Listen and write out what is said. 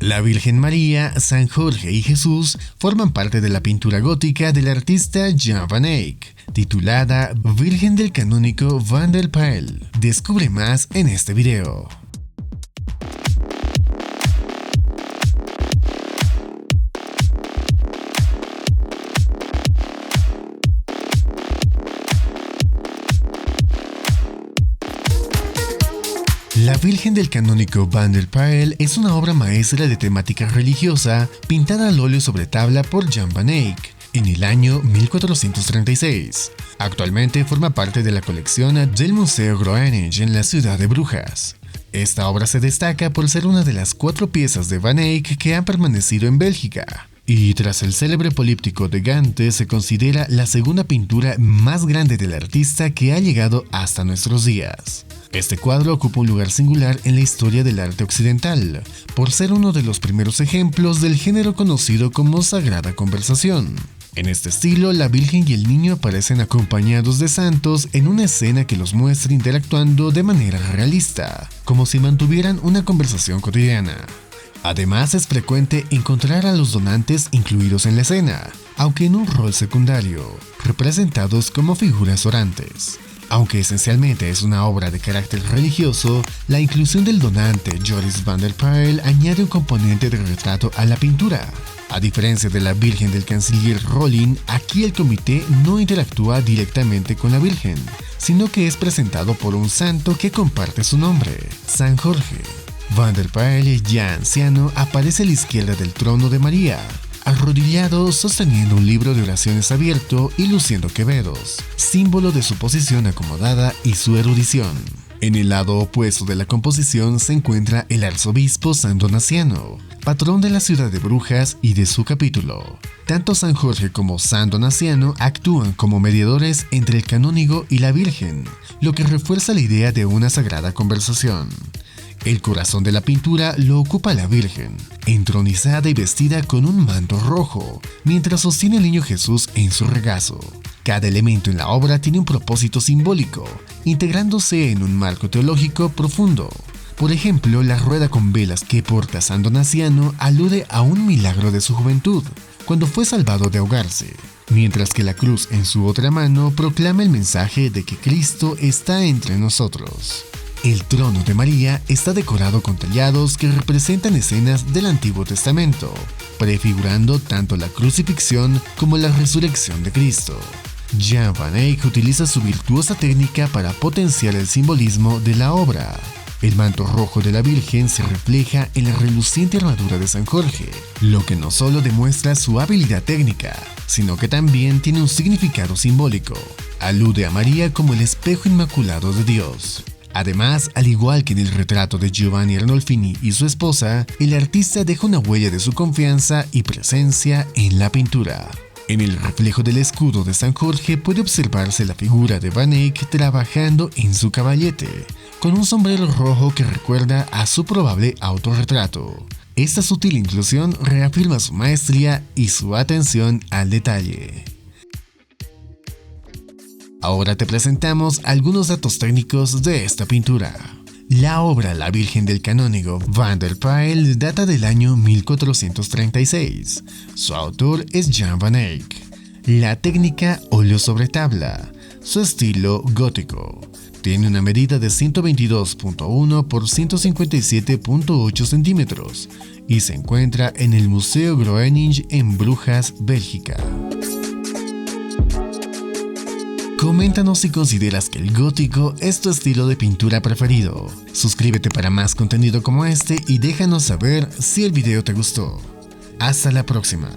La Virgen María, San Jorge y Jesús forman parte de la pintura gótica del artista Jan van Eyck, titulada Virgen del canónigo Van der Pijl. Descubre más en este video. La Virgen del canónigo Van der Pijl es una obra maestra de temática religiosa pintada al óleo sobre tabla por Jan van Eyck en el año 1436. Actualmente forma parte de la colección del Museo Groningen en la ciudad de Brujas. Esta obra se destaca por ser una de las 4 piezas de Van Eyck que han permanecido en Bélgica. Y tras el célebre políptico de Gante, se considera la segunda pintura más grande del artista que ha llegado hasta nuestros días. Este cuadro ocupa un lugar singular en la historia del arte occidental, por ser uno de los primeros ejemplos del género conocido como Sagrada Conversación. En este estilo, la Virgen y el Niño aparecen acompañados de santos en una escena que los muestra interactuando de manera realista, como si mantuvieran una conversación cotidiana. Además, es frecuente encontrar a los donantes incluidos en la escena, aunque en un rol secundario, representados como figuras orantes. Aunque esencialmente es una obra de carácter religioso, la inclusión del donante Joris van der Pijl añade un componente de retrato a la pintura. A diferencia de la Virgen del Canciller Rolin, aquí el comité no interactúa directamente con la Virgen, sino que es presentado por un santo que comparte su nombre, San Jorge. Van der Pijl, ya anciano, aparece a la izquierda del trono de María, arrodillado sosteniendo un libro de oraciones abierto y luciendo quevedos, símbolo de su posición acomodada y su erudición. En el lado opuesto de la composición se encuentra el arzobispo San Donaciano, patrón de la ciudad de Brujas y de su capítulo. Tanto San Jorge como San Donaciano actúan como mediadores entre el canónigo y la Virgen, lo que refuerza la idea de una sagrada conversación. El corazón de la pintura lo ocupa la Virgen, entronizada y vestida con un manto rojo, mientras sostiene al niño Jesús en su regazo. Cada elemento en la obra tiene un propósito simbólico, integrándose en un marco teológico profundo. Por ejemplo, la rueda con velas que porta San Donaciano alude a un milagro de su juventud, cuando fue salvado de ahogarse, mientras que la cruz en su otra mano proclama el mensaje de que Cristo está entre nosotros. El trono de María está decorado con tallados que representan escenas del Antiguo Testamento, prefigurando tanto la crucifixión como la resurrección de Cristo. Jan van Eyck utiliza su virtuosa técnica para potenciar el simbolismo de la obra. El manto rojo de la Virgen se refleja en la reluciente armadura de San Jorge, lo que no solo demuestra su habilidad técnica, sino que también tiene un significado simbólico. Alude a María como el espejo inmaculado de Dios. Además, al igual que en el retrato de Giovanni Arnolfini y su esposa, el artista deja una huella de su confianza y presencia en la pintura. En el reflejo del escudo de San Jorge puede observarse la figura de Van Eyck trabajando en su caballete, con un sombrero rojo que recuerda a su probable autorretrato. Esta sutil inclusión reafirma su maestría y su atención al detalle. Ahora te presentamos algunos datos técnicos de esta pintura. La obra La Virgen del canónigo Van der Pijl data del año 1436. Su autor es Jan van Eyck. La técnica óleo sobre tabla. Su estilo gótico. Tiene una medida de 122.1 por 157.8 centímetros y se encuentra en el Museo Groningen en Brujas, Bélgica. Coméntanos si consideras que el gótico es tu estilo de pintura preferido. Suscríbete para más contenido como este y déjanos saber si el video te gustó. Hasta la próxima.